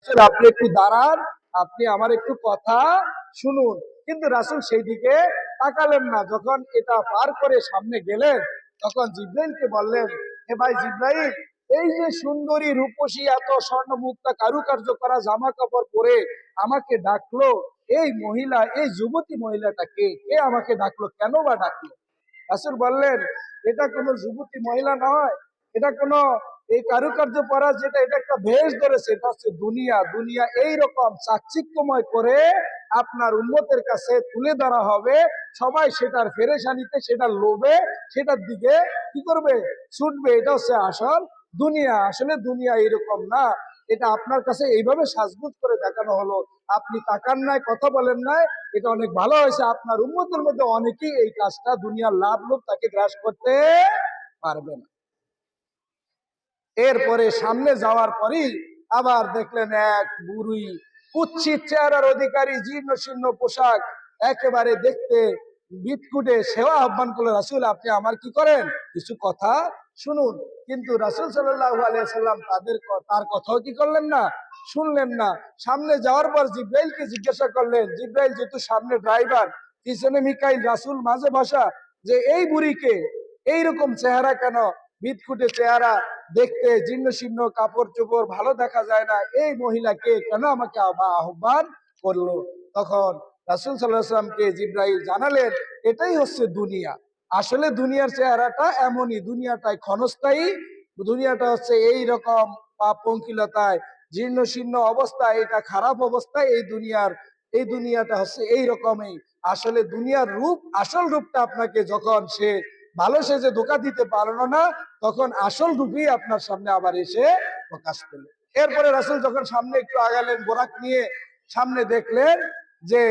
আপনি একটু দাঁড়ান, আপনি আমার একটু কথা শুনুন। কিন্তু রাসূল সেই দিকে তাকালেন না। যখন এটা পার করে সামনে গেলেন, তখন জিব্রাইলকে বললেন, হে ভাই জিব্রাইল, এই যে সুন্দরী রূপসী এত স্বর্ণমুক্তা কারুকার্য করা জামা কাপড় পরে আমাকে ডাকলো, এই মহিলা, এই যুবতী মহিলাটা কে? কে আমাকে ডাকলো, কেন বা ডাকলো? রাসূল বললেন, এটা কোনো যুবতী মহিলা নয়, এটা কোনো এই কারুকার্য পরা যেটা, এটা একটা ভেষ ধরেছে, এটা হচ্ছে দুনিয়া। দুনিয়া এইরকম চাকচিক্যময় করে আপনার উম্মতের কাছে তুলে ধরা হবে। সবাই সেটার ফেরেশানিতে, সেটার লোভে, সেটার দিকে কি করবে? ছুটবে। এটা হচ্ছে আসল দুনিয়া। আসলে দুনিয়া এরকম না। এটা আপনার কাছে এইভাবে সাজগুজ করে দেখানো হলো, আপনি তাকান নাই, কথা বলেন নাই। এটা অনেক ভালো হয়েছে। আপনার উম্মতের মধ্যে অনেকেই এই কাজটা, দুনিয়ার লাভ লোভ তাকে গ্রাস করতে পারবে না। এরপরে সামনে যাওয়ার পরই আবার দেখলেন এক বুড়ি, কুৎসিত চেহারার অধিকারী, জীর্ণ শীর্ণ পোশাক, একেবারে দেখতে বিদকুটে, সেও আহ্বান করলো, রাসূল আপনি আমার কি করেন, কিছু কথা শুনুন। কিন্তু রাসূল সাল্লাল্লাহু আলাইহি সাল্লাম তার কথাও কি করলেন না, শুনলেন না। সামনে যাওয়ার পর জিব্রাইলকে জিজ্ঞাসা করলেন, জিব্রাইল যেহেতু সামনে ড্রাইভার, পিছনে মিকাইল, রাসূল মাঝে বসা, যে এই বুড়িকে, এইরকম চেহারা কেন, বিদকুটে চেহারা, দেখতে জীর্ণ শীর্ণ, কাপড় চোপড় ভালো দেখা যায় না, এই মহিলাকে কেন আমাকে আহ্বান করলো? তখন রাসূল সাল্লাল্লাহু আলাইহি ওয়াসাল্লামকে জিবরাইল জানালেন, এটাই হচ্ছে দুনিয়া। আসলে দুনিয়ার চেহারাটা এমনই, দুনিয়াটাই ক্ষণস্থায়ী, দুনিয়াটা হচ্ছে এই রকম পাপ পঙ্কিলতায়, জীর্ণ শীর্ণ অবস্থায়, এটা খারাপ অবস্থায় এই দুনিয়াটা হচ্ছে এই রকমই। আসলে দুনিয়ার রূপ, আসল রূপটা আপনাকে যখন সে ভালো সেজে ধোকা দিতে পারলো না, তখন আসল রূপই আপনার সামনে আবার এসে প্রকাশ পেল। এরপরে রাসূল যখন সামনে একটু আগালেন বোরাক নিয়ে, সামনে দেখলেন যে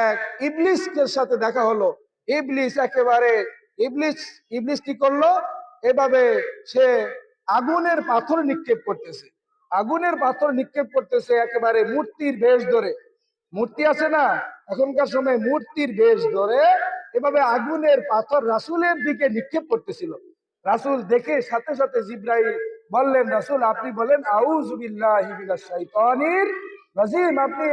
এক ইবলিসের সাথে দেখা হলো। ইবলিস একেবারে, ইবলিস ইবলিস কি করলো, এভাবে সে আগুনের পাথর নিক্ষেপ করতেছে, আগুনের পাথর নিক্ষেপ করতেছে, একেবারে মূর্তির বেশ ধরে। মূর্তি আছে না, এখনকার সময় মূর্তির বেশ ধরে এভাবে আগুনের পাথর রাসূলের দিকে নিক্ষেপ করতেছিল। রাসূল দেখে সাথে সাথে জিব্রাইল বললেন, রাসূল আপনি বলেন আউযু বিল্লাহি মিনাশ শাইতানির রাজিম, আপনি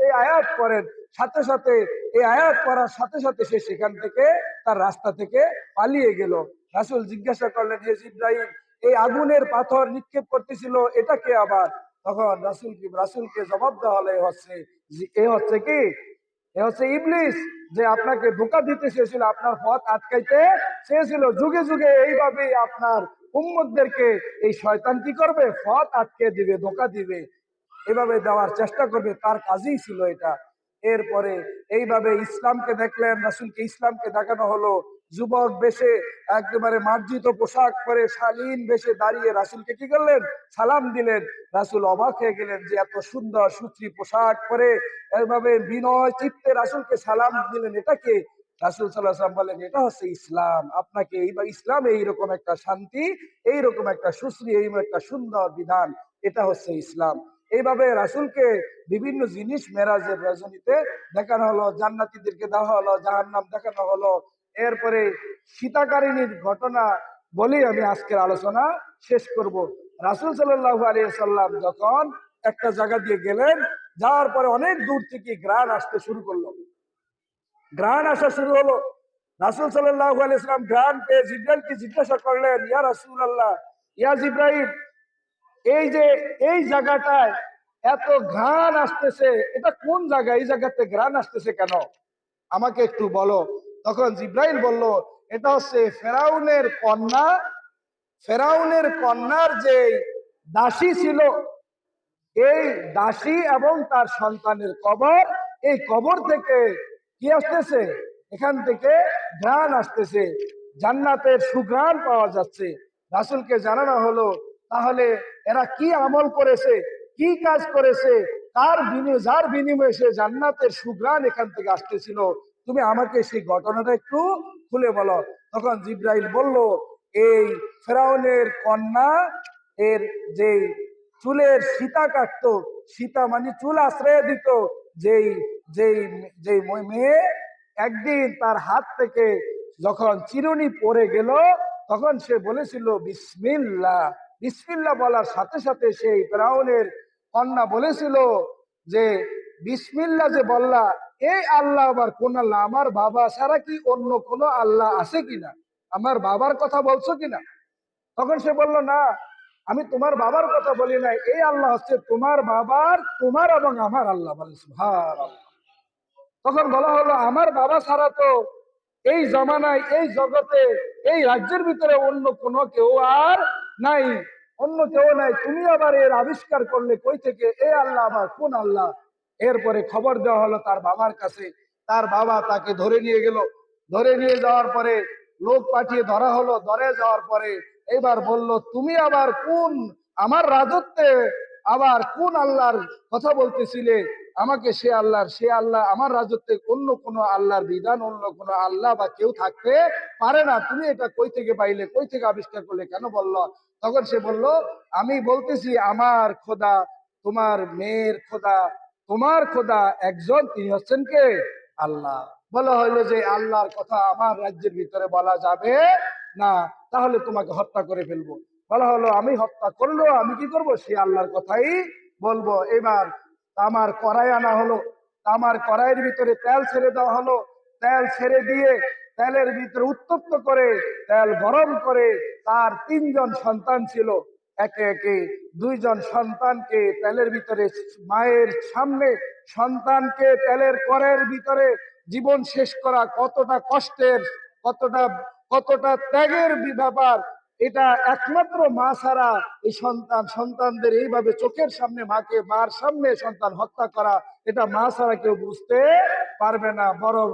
এই আয়াত পড়েন। সাথে সাথে এই আয়াত পড়ার সাথে সাথে সে সেখান থেকে, তার রাস্তা থেকে পালিয়ে গেল। রাসূল জিজ্ঞাসা করলেন, হে জিব্রাইল, এই আগুনের পাথর নিক্ষেপ করতেছিল, এটা কে আবার? তখন রাসূলকে জবাব দেওয়া হলো, এ হচ্ছে কি, এ হচ্ছে ইবলিস, যে আপনাকে ধোঁকা দিতে চেয়েছিল, আপনার পথ আটকাইতে চেয়েছিল। যুগে যুগে এইভাবেই আপনার উম্মতদেরকে এই শয়তান কি করবে, পথ আটকে দিবে, ধোঁকা দিবে, এভাবে দেওয়ার চেষ্টা করবে, তার কাজই ছিল এটা। এরপরে এইভাবে ইসলামকে দেখলেন, রাসূলকে ইসলামকে দেখানো হলো। যুবক বেশে, একেবারে মার্জিত পোশাক পরে, শালীন বেশে দাঁড়িয়ে রাসূলকে কি করলেন, সালাম দিলেন। রাসূল অবাক হয়ে গেলেন যে এত সুন্দর সুশ্রী পোশাক পরে এইভাবে বিনয় চিত্তে রাসূলকে সালাম দিলেন, এটা কে? রাসূল সাল্লাল্লাহু আলাইহি ওয়াসাল্লাম বলেন, এটা হচ্ছে ইসলাম। আপনাকে ইসলাম এইরকম একটা শান্তি, এইরকম একটা সুশ্রী, এইরকম একটা সুন্দর বিধান, এটা হচ্ছে ইসলাম। এইভাবে রাসূলকে বিভিন্ন জিনিস মেরাজের রজনীতে দেখানো হলো, জান্নাতীদেরকে দেওয়া হলো, জাহান্নাম দেখানো হলো। এরপরে সীতাকারিনীর ঘটনা বলি আমি আজকের আলোচনা শেষ করব। রাসূল সাল্লাল্লাহু আলাইহি ওয়াসাল্লাম যখন একটা জায়গা দিয়ে গেলেন, যাওয়ার পরে অনেক দূর থেকে ঘ্রাণ আসতে শুরু করলো, ঘ্রাণ আসা শুরু হলো। রাসূল সাল্লাল্লাহু আলাইহি ওয়াসাল্লাম ঘ্রাণ পেয়ে জিবরাইলকে জিজ্ঞাসা করলেন, ইয়া রাসূলুল্লাহ, ইয়া জিবরাইল, এই যে এই জায়গাটায় এত ঘ্রাণ আসতেছে, এটা কোন জায়গা, এই জায়গাতে ঘ্রাণ আসতেছে কেন, আমাকে একটু বলো। তখন জিব্রাইল বলল, এটা হচ্ছে ফেরাউনের কন্যা, ফেরাউনের কন্যার যে দাসী ছিল, এই দাসী এবং তার সন্তানের কবর, এই কবর থেকে কি আসতেছে, এখান থেকে ঘ্রাণ আসতেছে, জান্নাতের সুঘ্রাণ পাওয়া যাচ্ছে। রাসূলকে জানানো হলো, তাহলে এরা কি আমল করেছে, কি কাজ করেছে, যার বিনিময়ে সে জান্নাতের সুঘ্রাণ এখান থেকে আসতেছিল, তুমি আমাকে সেই ঘটনাটা একটু খুলে বলো। তখন জিব্রাইল বলল, এই ফেরাউনের কন্যা, এর যে চুলের সীতা কাটতো, সীতা মানে চুল আশ্রয় দিত, যেই যেই যেই মেয়ে, একদিন তার হাত থেকে যখন চিরুনি পড়ে গেল, তখন সে বলেছিল বিসমিল্লাহ। বিসমিল্লাহ বলার সাথে সাথে সেই ফেরাউনের কন্যা বলেছিল যে বিসমিল্লাহ যে বললা, এই আল্লাহ আবার কোন আল্লাহ? আমার বাবা ছাড়া কি অন্য কোনো আল্লাহ আছে কিনা? আমার বাবার কথা বলছো কিনা? তখন সে বলল, না, আমি তোমার বাবার কথা বলি না, এই আল্লাহ হচ্ছে তোমার বাবার, তোমার এবং আমার আল্লাহ। বলে সুবহানাল্লাহ। তখন বলা হলো, আমার বাবা ছাড়া তো এই জমানায়, এই জগতে, এই রাজ্যের ভিতরে অন্য কোনো কেউ আর নাই, অন্য কেউ নাই, তুমি আবার এর আবিষ্কার করলে কই থেকে? এ আল্লাহ আবার কোন আল্লাহ? এরপরে খবর দেওয়া হলো তার বাবার কাছে। তার বাবা তাকে ধরে নিয়ে গেল। ধরে নিয়ে যাওয়ার পরে লোক পাঠিয়ে ধরা হলো। ধরে যাওয়ার পরে এবার বলল, তুমি আবার কোন আমার রাজত্বে আবার কোন আল্লাহর কথা বলতেছিলে? আমাকে সে আল্লাহ আমার রাজত্বে অন্য কোনো আল্লাহর বিধান, অন্য কোনো আল্লাহ বা কেউ থাকতে পারে না। তুমি এটা কই থেকে পাইলে, কই থেকে আবিষ্কার করলে, কেন বললো? তখন সে বলল, আমি বলতেছি আমার খোদা, তোমার মেয়ের খোদা, তোমার খোদা একজন, তিনি হচ্ছেন কে? আল্লাহ। বলা হইলো যে আল্লাহর কথা আমার রাজ্যের ভিতরে বলা যাবে না, তাহলে তোমাকে হত্যা করে ফেলবো। বলা হলো, আমি হত্যা করলো, আমি কি করব? সে আল্লাহর কথাই বলবো। এবার তামার কড়াই আনা হলো। তামার কড়াইয়ের ভিতরে তেল ছেড়ে দেওয়া হলো। তেল ছেড়ে দিয়ে তেলের ভিতরে উত্তপ্ত করে তেল গরম করে তার তিনজন সন্তান ছিল। একে একে দুইজন সন্তানকে তেলের ভিতরে, মায়ের সামনে সন্তানকে তেলের কড়াইয়ের ভিতরে জীবন শেষ করা কতটা কষ্টের, কতটা কতটা ত্যাগের ব্যাপার! এটা একমাত্র মা ছাড়া এই সন্তানদের এইভাবে চোখের সামনে মাকে, মার সামনে সন্তান হত্যা করা, এটা মা ছাড়া কেউ বুঝতে পারবে না। বরং